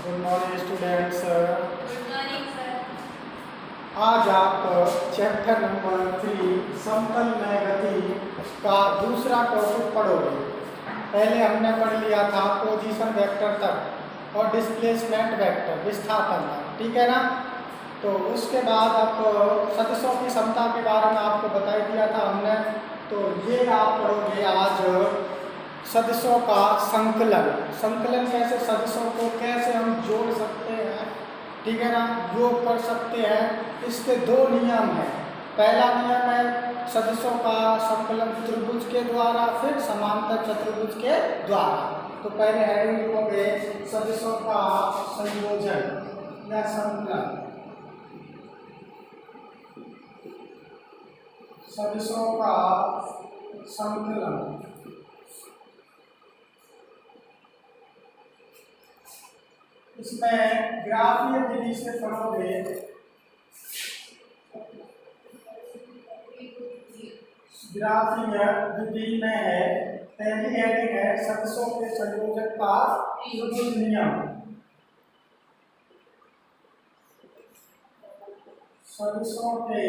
Good morning students. Good morning sir. आज आप chapter number 3 समतल में गति का दूसरा टॉपिक पढ़ोगे। पहले हमने पढ़ लिया था पोजीशन वेक्टर तक और डिस्प्लेसमेंट वेक्टर विस्थापन तक, ठीक है ना। तो उसके बाद आप सदिशों की समता के बारे में आपको बता दिया था हमने। तो ये आप पढ़ोगे आज सदिशों का संकलन। संकलन कैसे, सदिशों को कैसे हम जोड़ सकते हैं, ठीक है ना, योग कर सकते हैं। इसके दो नियम हैं। पहला नियम है सदिशों का संकलन त्रिभुज के द्वारा, फिर समांतर चतुर्भुज के द्वारा। तो पहले हेडिंग लिखोगे सदिशों का संयोजन या संकलन। सदिशों का संकलन इसमें ग्राफीय विधि से पढ़ोगे। ग्राफीय विधि में है, पहली हेडिंग है सदिशों के संयोजन का त्रिभुज नियम। सदिशों के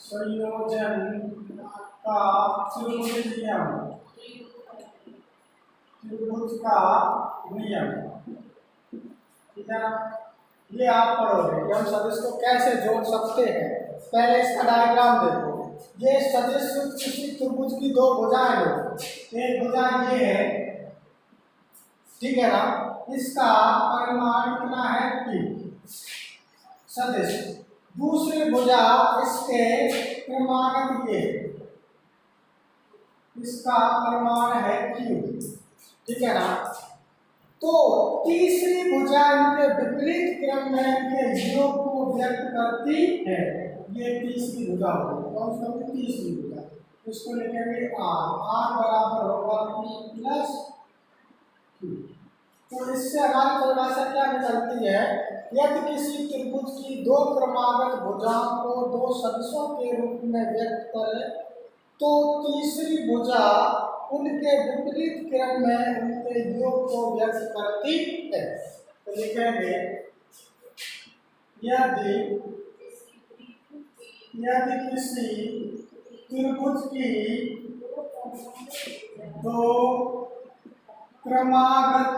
संयोजन का त्रिभुज नियम, त्रिभुज का नियम, ठीक है। ये आप पढ़ोगे कि हम सदिश को कैसे जोड़ सकते हैं। पहले इसका डायग्राम देखो। ये सदिश किसी त्रिभुज की दो भुजाएं हो, एक भुजा ये है, ठीक है ना, इसका परिमाण कितना है p सदिश। दूसरी भुजा इसके परिमाण ये, इसका परिमाण है q, ठीक है ना। तो तीसरी भुजा इनके विपरीत क्रम में इनके योग को व्यक्त करती है। ये तीसरी भुजा होगी, कौन सी होगी, तीसरी भुजा। इसको लिखेंगे r बराबर होगा p प्लस q। तो इससे हमारी परिभाषा क्या निकलती है, यदि किसी त्रिभुज की दो क्रमागत भुजाओं को दो सदिशों के रूप में व्यक्त करें तो तीसरी भुजा उनके विपरीत क्रम में उनके योग को व्यक्त करती है। तो लिखेंगे यदि किसी त्रिभुज की दो क्रमागत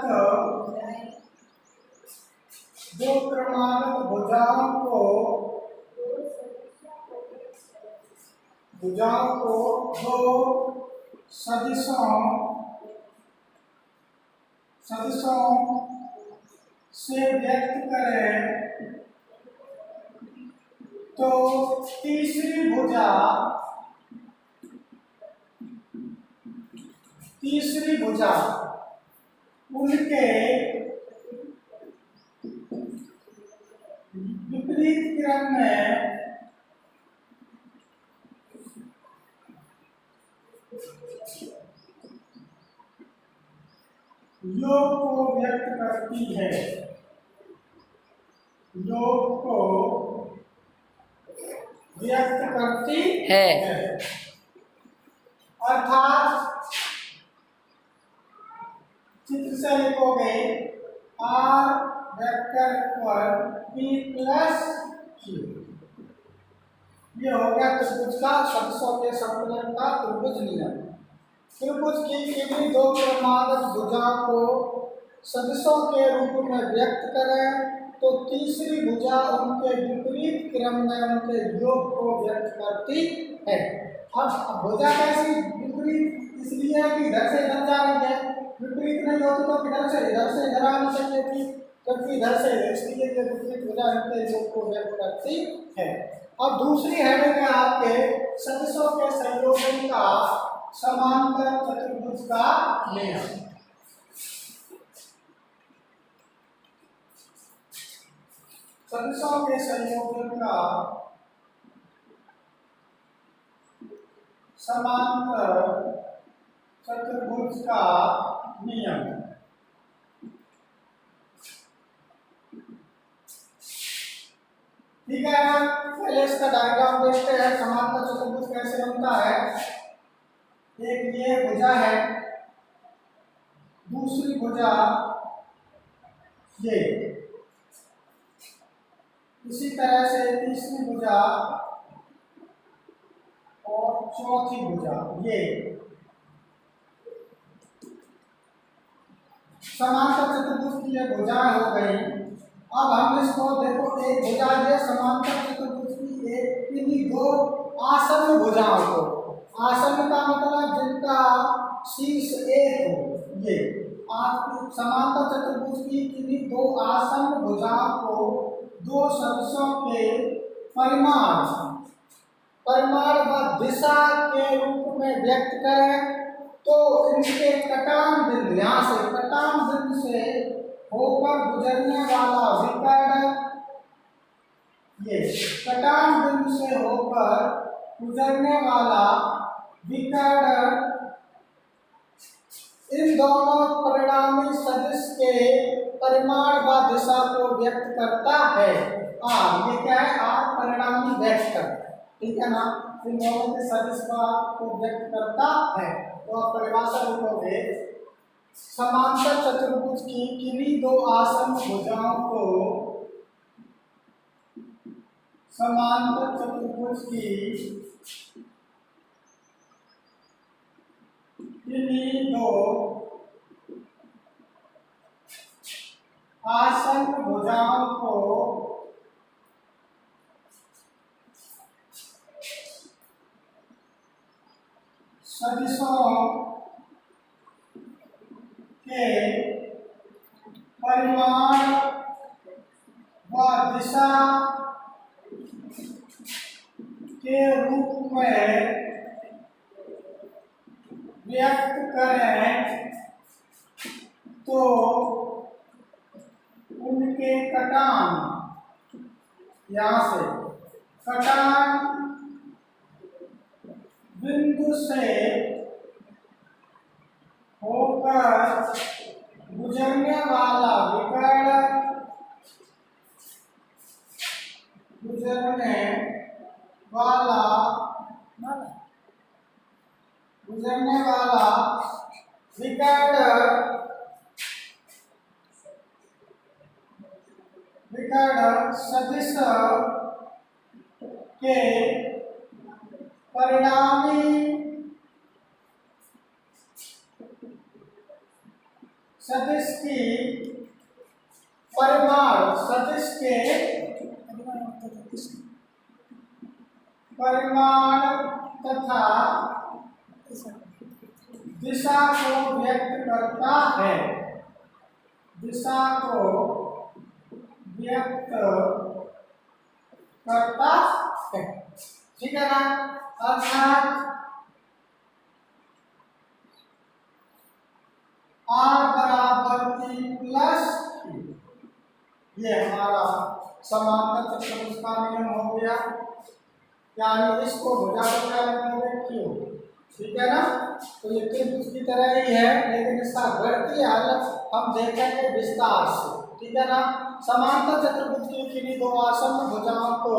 भुजाओं को दो सदिशों से व्यक्त करें तो तीसरी भुजा उनके विपरीत क्रम में योग को व्यक्त करती है। योग को व्यक्त करती है। अर्थात चित्र से लिखोगे r वेक्टर पर p प्लस q। ये हो गया त्रिभुज का सदिशों के संकलन का त्रिभुज नियम। त्रिभुज की किन्हीं दो क्रमागत भुजाओं को सदिशों के रूप में व्यक्त करें तो तीसरी भुजा उनके विपरीत क्रम में उनके योग को व्यक्त करती है। अब भुजा कैसी विपरीत, इसलिए कि इधर से इधर जा रही है, विपरीत नहीं होती तो इधर से इधर आनी चाहिए थी, क्योंकि इधर से इसलिए ये विपरीत भुजा उनके योग को व्यक्त करती है। अब दूसरी हेडिंग है आपके सदिशों के संयोजन का समांतर चतुर्भुज का नियम। सदिशों के संयोजन का समांतर चतुर्भुज का नियम। ठीक है, पहले इसका डायग्राम देखते हैं समांतर चतुर्भुज कैसे बनता है। एक ये भुजा है, दूसरी भुजा ये। इसी तरह से तीसरी भुजा और चौथी भुजा, ये समांतर चतुर्भुज की ये भुजाएं हो गई। अब हम इसको देखो, एक भुजा ये समांतर चतुर्भुज की एक किन्हीं दो आसन्न भुजाओं को, आसन्न का मतलब जिनका शीर्ष एक हो, ये समांतर चतुर्भुज की किन्हीं दो आसन्न भुजाओं को दो सदस्यों के परिमाण व दिशा के रूप में व्यक्त करें तो इनके कटान बिंदु, यहाँ से कटान बिंदु से होकर गुजरने वाला विकर्ण, ये कटान बिंदु से होकर गुजरने वाला विकर्ण इन दोनों परिणामी सदिश के परिमाण व दिशा को व्यक्त करता है। ये क्या है? परिणामी वेक्टर, ठीक है ना। इन दोनों के सदिश को व्यक्त करता है। तो आप परिभाषा लिखोगे, समांतर चतुर्भुज की किन्हीं दो आसन्न भुजाओं को, समांतर चतुर्भुज की किन्हीं दो आसन्न भुजाओं को सदिशों के परिमाण व दिशा के रूप में व्यक्त करें तो उनके कटान, यहाँ से कटान बिंदु से होकर गुजरने वाला विकर्ण, गुजरने वाला विकर्ण सदिश के परिणामी सदिश की परिमाण, सदिश के परिमाण तथा दिशा को व्यक्त करता है, दिशा को व्यक्त करता है, ठीक है ना। अर्थात R बराबर 3+, ये हमारा समांतर चतुर्भुज का नियम हो गया। यानी इसको भुजा को क्या लिखोगे? Q, ठीक है ना। तो ये त्रिभुज की तरह ही है, लेकिन इसका गणितीय हल हम देखेंगे विस्तार से, ठीक है ना। समांतर चतुर्भुज की किन्हीं दो आसन्न भुजाओं को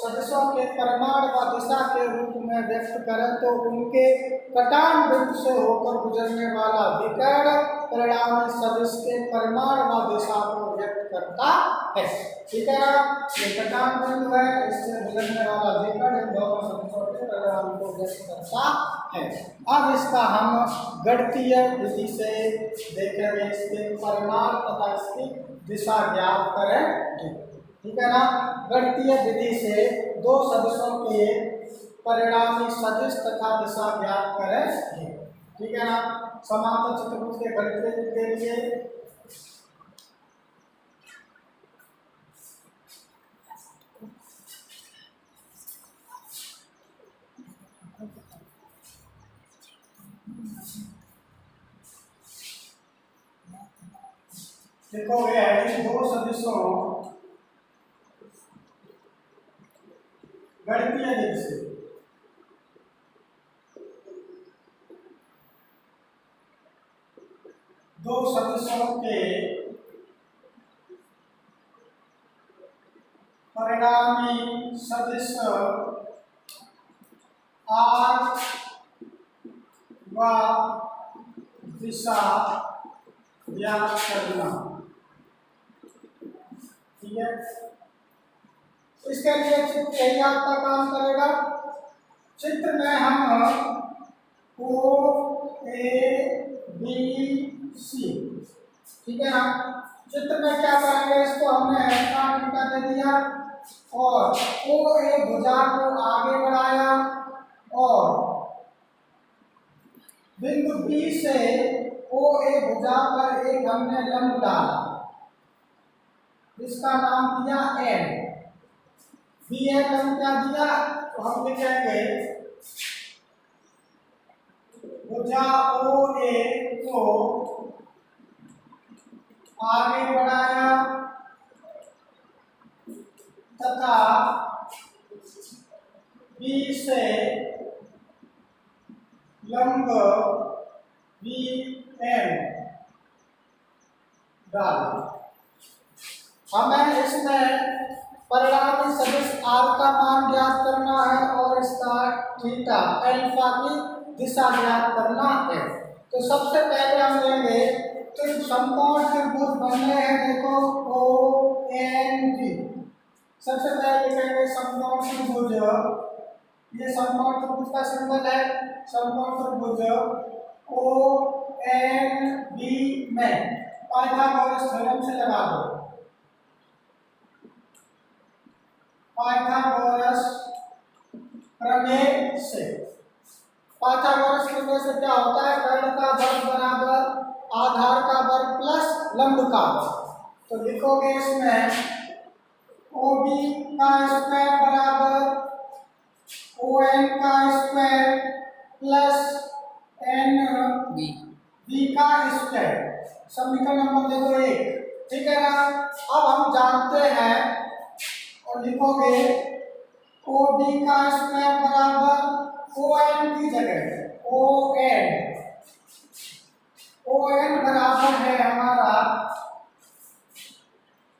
सदिशों के परिमाण व दिशा के रूप में व्यक्त करें तो उनके कटान बिंदु से होकर गुजरने वाला विकर्ण परिणामी सदिश के परिमाण व दिशा को व्यक्त करता है, ठीक है ना। ये कटान बिंदु है, इससे गुजरने वाला विकर्ण इन दोनों सदिशों के परिणाम को व्यक्त करता है। अब इसका हम गणितीय विधि से देखेंगे, इसके परिमाण तथा इसकी दिशा ज्ञात करेंगे, ठीक है ना। गणितीय विधि से दो सदिशों के परिणामी सदिश तथा दिशा ज्ञात करेंगे, ठीक है ना। समांतर चतुर्भुज के गणितीय विधि के लिए लिखोगे है दो सदिशों गणितीय विधि से दो सदिशों के परिणामी सदिश R व दिशा ज्ञात करना, ठीक है, इसके लिए चित्र यही आपका काम करेगा। चित्र में हम ओ ए बी सी, ठीक है ना। चित्र में क्या करेंगे, इसको हमने का दे दिया और ओ ए भुजा को आगे बढ़ाया और बिंदु बी से ओ ए भुजा पर एक हमने लंब डाला, इसका नाम दिया एन। बी एन लंब क्या दिया, तो हम लिखेंगे भुजा ओ ए को आगे बढ़ाया तथा बी से लंब बी एन डाला। हमें इसमें परिणामी सदिश आर का मान ज्ञात करना है और इसका थीटा अल्फा की दिशा ज्ञात करना है। तो सबसे पहले हम लेंगे तो समकोण त्रिभुज बनने हैं, देखो ओ एन बी। सबसे पहले लिखेंगे समकोण त्रिभुज, ये समकोण त्रिभुज का सिंबल है, समकोण त्रिभुज ओ एन बी में पाइथागोरस थ्योरम से लगा दो। पाइथागोरस प्रमेय से, पाइथागोरस प्रमेय से क्या होता है, कर्ण का वर्ग बराबर आधार का वर्ग प्लस लंब का वर्ग। तो लिखोगे इसमें ओ बी का स्क्वायर बराबर ओ एन का स्क्वायर प्लस एन बी का स्क्वायर, समीकरण नंबर देखो 1, ठीक है ना। अब हम जानते हैं और लिखोगे ओ बी का स्क्वायर बराबर ओ एन की जगह ओ एन बराबर है हमारा,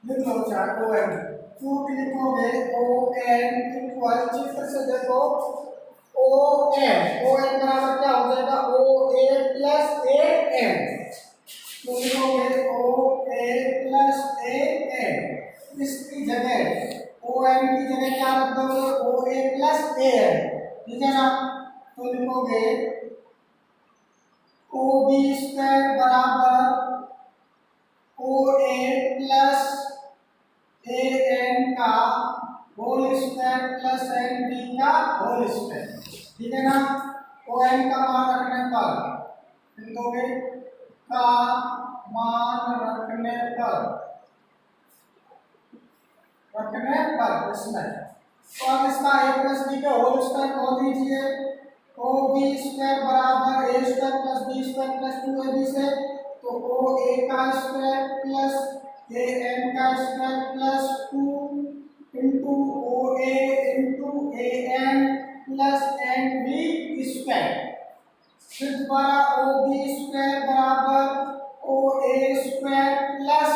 लिख लो चाहे ओ एन, क्योंकि लिखोगे ओ एन इक्वल, चित्र से देखो ओ एन बराबर क्या हो जाएगा ओ ए प्लस ए एन, तो लिखोगे ओ ए प्लस ए एन, इसकी जगह ओ एन की जगह क्या रख दोगे ओ ए प्लस ए एन, ठीक है ना। तो लिखोगे ओ बी स्क्वायर बराबर O A plus A N का whole square plus N B का होल स्क्वायर, ठीक है ना। ओ एन का मान रखने पर लिखोगे का मान रखने पर इसमें, तो अब इसका ए प्लस बी का होल स्क्वायर खोल दीजिए, ओ बी स्क्वायर बराबर A square plus B square plus 2ab से, तो ओ ए का स्क्वायर प्लस ए एन का square plus 2 into O A into A N plus N B square, फिर दोबारा ओ बी स्क्वायर बराबर ओ ए स्क्वायर प्लस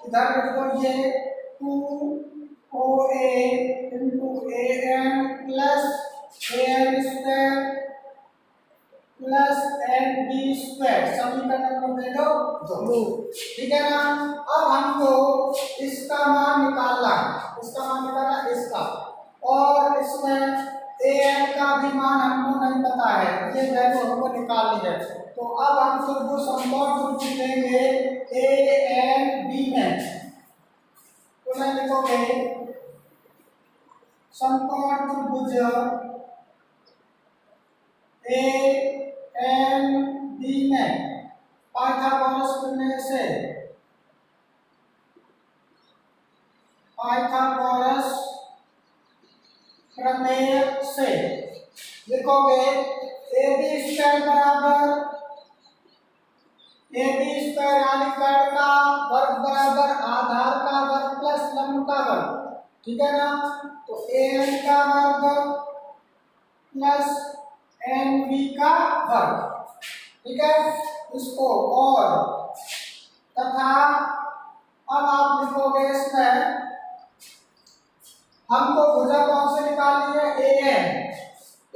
इधर लिखो ये 2 O A into A N plus A N square plus N B square, समीकरण number दे दो 2, ठीक है ना। अब हमको इसका मान निकालना है, इसका मान निकालना इसका, और इसमें ए एन का भी मान हमको नहीं पता है, ये वैल्यू हमको निकालनी है। तो अब हम त्रिभुज समकोण त्रिभुज लेंगे ए एन बी में, तो मैं लिखोगे समकोण त्रिभुज ए एन बी में पाइथागोरस प्रमेय से, पाइथागोरस प्रमेय से लिखोगे ए बी स्क्वायर बराबर ए बी स्क्वायर यानी कर्ण का वर्ग बराबर आधार का वर्ग प्लस लंब का वर्ग, ठीक है ना। तो ए एन का वर्ग प्लस एन बी का वर्ग, ठीक है, इसको और तथा अब आप लिखोगे इसमें हमको भुजा कौन से निकालनी है ए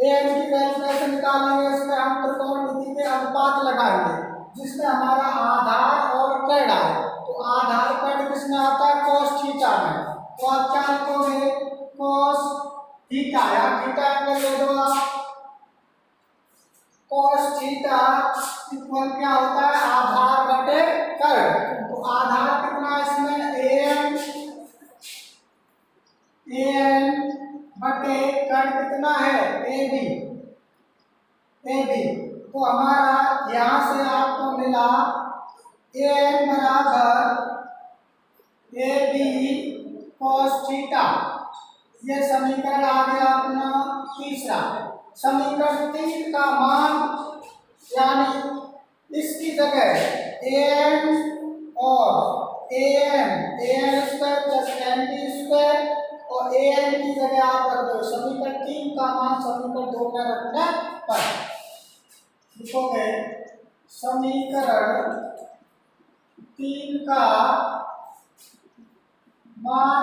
एन की वैल्यू कैसे निकालेंगे, इसमें हम त्रिकोणमिति के अनुपात लगाएंगे जिसमें हमारा आधार और कैड आए, तो तो आधार कर्ण किसमें आता है? cos थीटा में। तो आप क्या लिखोगे? cos थीटा, यहाँ थीटा एंगल ले दो आप। cos थीटा इक्वल क्या होता है? आधार बटे कर्ण। तो आधार कितना है इसमें? an बटे कर्ण कितना है? ab। तो हमारा यहाँ से आपको मिला an बराबर ab cos थीटा। ये समीकरण आ गया अपना तीसरा। समीकरण 3 का मान यानी इसकी जगह an और an square plus nb square और an की जगह आप रख दो समीकरण 3 का मान समीकरण 2 में रखने पर। लिखोगे समीकरण 3 का मान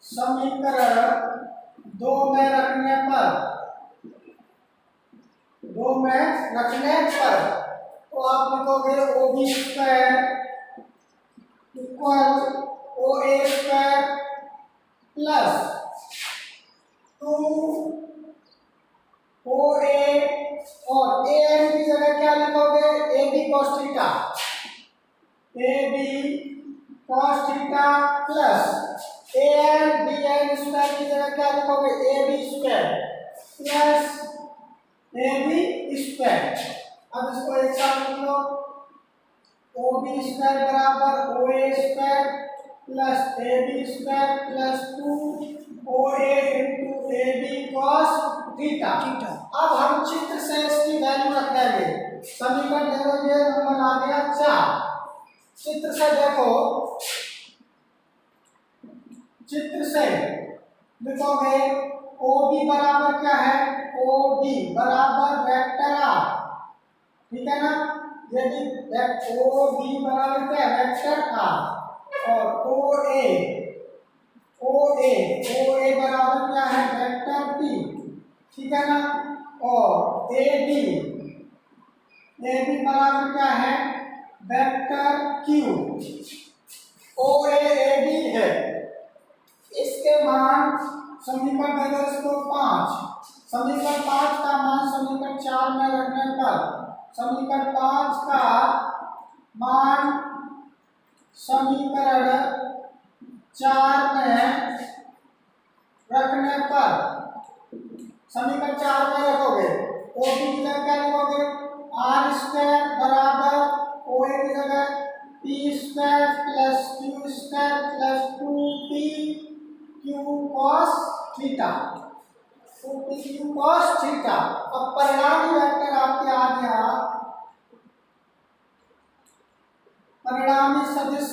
समीकरण 2 में रखने पर, तो आप लिखोगे OB square equal OA square plus 2OA और AN की जगह क्या लिखोगे? AB cos theta, AB cos theta plus AN BN square की जगह क्या लिखोगे? AB square plus AB square. अब इसको एक साथ लिख लो। OB स्क्वायर बराबर OA square plus AB square plus 2OA into AB cos theta. अब हम चित्र से इसकी वैल्यू रख देंगे। समीकरण देखोगे नंबर आ गया 4। चित्र से देखो, चित्र से लिखोगे OB बराबर क्या है? OB बराबर वेक्टर R, ठीक है ना? यदि OB बराबर क्या है? वेक्टर R और OA बराबर क्या है? वेक्टर P, ठीक है ना? और AB बराबर क्या है? Vector Q। OAAB है, इसके मान समीकरण दे दो इसको 5। समीकरण 5 का मान समीकरण 4 में रखने पर, समीकरण 5 का मान समीकरण 4 में रखने पर, समीकरण 4 में रखोगे OB की जगह क्या लिखोगे? R स्क्वायर बराबर OA की जगह P square plus Q square plus 2PQ cos theta, 2PQ cos theta. अब परिणामी वेक्टर आपके आ गया, परिणामी सदिश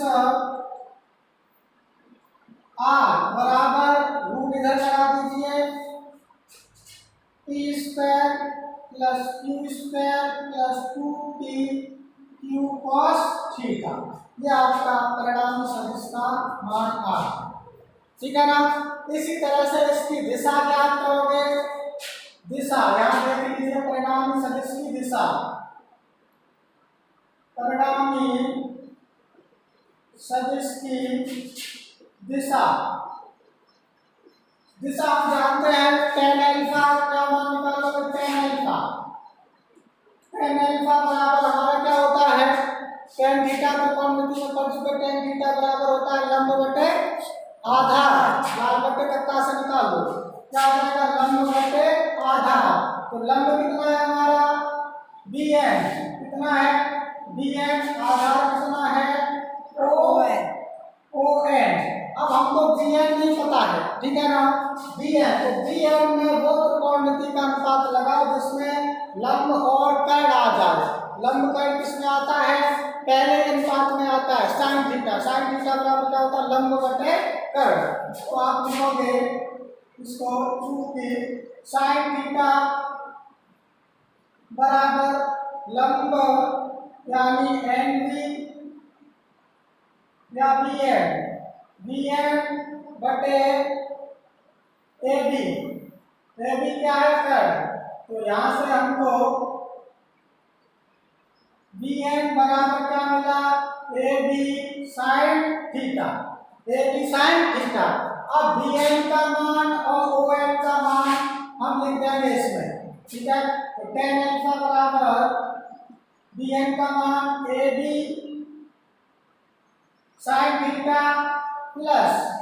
R बराबर रूट इधर लगा दीजिए P square plus Q square plus 2PQ cos theta. ये आपका परिणामी सदिश का मान आ, ठीक है ना? इसी तरह से इसकी दिशा ज्ञात करोगे। दिशा यहाँ देख लीजिए, परिणामी सदिश की दिशा, परिणामी सदिश की दिशा, दिशा हम जानते हैं tan अल्फा। क्या मान निकालोगे? tan अल्फा, tan अल्फा बराबर हमारा क्या होता है? tan थीटा को कॉन्वेक्स में पढ़ चुके। tan थीटा बराबर होता है लंब बटे आधार। लाल बटे कत्ता से निकाल दो, क्या हो जाएगा? लंब बटे आधार। तो लंब कितना है हमारा? BN कितना है? BN आधार कितना है? ON। अब हमको BN नहीं पता है, ठीक है ना? BN, तो BN में वो त्रिकोणमिति का अनुपात लगाओ जिसमें लंब और कर्ण आ जाए। लंब कर्ण किसमें आता है? पहले अनुपात में आता है sin थीटा। sin थीटा बराबर क्या होता है? लंब बटे कर्ण। तो आप लिखोगे इसको चूंकि sin थीटा बराबर लंब यानी NB या BN बटे AB क्या है? कर्ण। तो यहां से हमको BN बराबर क्या मिला? A B sine theta, A B sine theta. अब बी एन का मान और ओ एन का मान हम लिख देंगे इसमें, ठीक है। तो टेन अल्फा बराबर बी एन का मान A B sine theta plus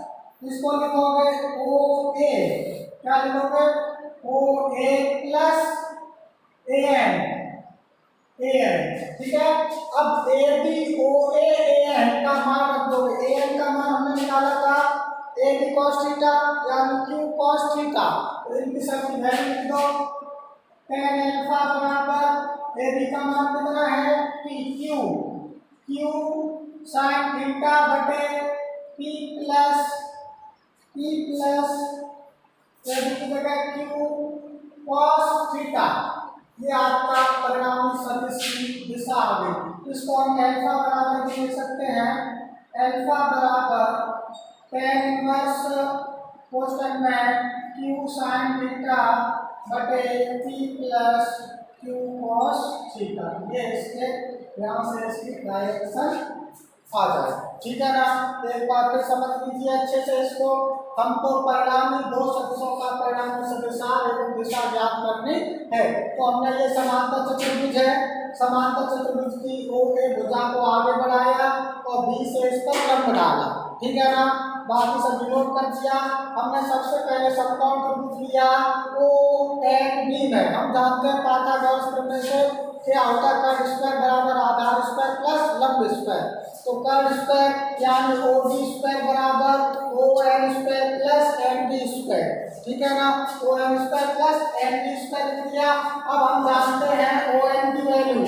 इसको लिखोगे ओ ए, क्या लिखोगे ओ ए प्लस ए एन, ठीक है। अब A B O A N का मान रख दोगे, ए एन का मान हमने निकाला था ए बी कॉस थीटा यानी क्यू कॉस थीटा, तो इनकी सबकी वैल्यू लिख दो। टेन अल्फा बराबर ए बी का मान कितना है P Q, Q sine theta बटे पी प्लस ए बी की जगह क्यू कॉस थीटा। ये आपका परिणामी सदिश की दिशा आ गई। इसको हम अल्फा बराबर लिख सकते हैं, अल्फा बराबर टेन इनवर्स कोष्टक में क्यू साइन थीटा बटे P plus Q cos theta. ये इसके यहाँ से इसकी डायरेक्शन आ जाए, ठीक है ना। एक बार फिर समझ लीजिए अच्छे से इसको। हमको परिणामी दो सदिशों का परिणामी सदिशार एवं दिशा ज्ञात करनी है। तो हमने ये समांतर चतुर्भुज है, समांतर चतुर्भुज की ओ ए भुजा को आगे बढ़ाया और बी से इस पर लंब डाला, ठीक है ना। बाकी सब विलोप कर दिया। हमने सबसे पहले समकोण त्रिभुज लिया ओ एन बी में। हम जानते हैं पाइथागोरस प्रमेय से क्या होता है, कर्ड स्क्वायर बराबर आधार स्क्वायर प्लस लंब स्क्वायर। तो कर्ड स्क्वायर यानी ओ डी स्क्वायर बराबर O N square plus N B square, ठीक है ना। O N square plus N B square लिख दिया। अब हम जानते हैं ओ एन की वैल्यू,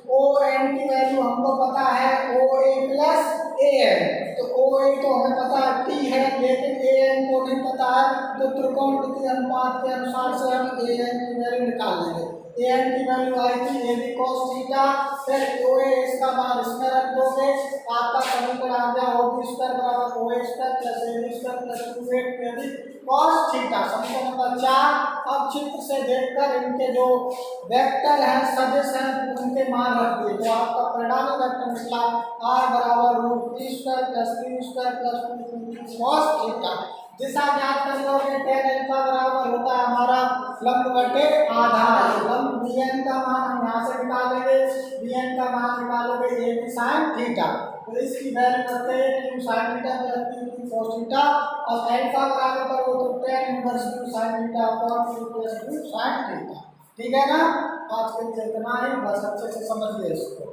ओ एन की वैल्यू हमको पता है ओ ए प्लस ए एन। तो ओ ए तो हमें पता है टी है, लेकिन ए एन को नहीं पता है। तो त्रिकोणमितीय अनुपात के अनुसार से हम ए एन की वैल्यू निकाल लेंगे। ए एन की वैल्यू आई थी ए बी कॉस थीटा, फिर ओ ए इसका मान इसमें रख दोगे, आपका समीकरण आ गया ओ बी स्क्वायर बराबर O A square plus A B square plus 2a A B cos theta. समीकरण नंबर 4। अब चित्र से देखकर इनके जो वेक्टर हैं सदिश हैं उनके मान रख दिए, तो आपका परिणामी वेक्टर निकला r बराबर root p square plus q square plus 2 cos theta. दिशा ज्ञात कर लोगे, टेन अल्फा बराबर होता है हमारा लंब बटे आधार। लंब bn का मान हम यहाँ से निकालेंगे, bn का मान निकालोगे ए बी साइन थीटा। तो इसकी वैल्यू करते हैं Q sine theta plus Q cos theta और अल्फा बराबर करो तो tan inverse Q sine theta upon Q plus Q sine theta, ठीक है ना। आज के लिए इतना ही, बस अच्छे से समझिए इसको।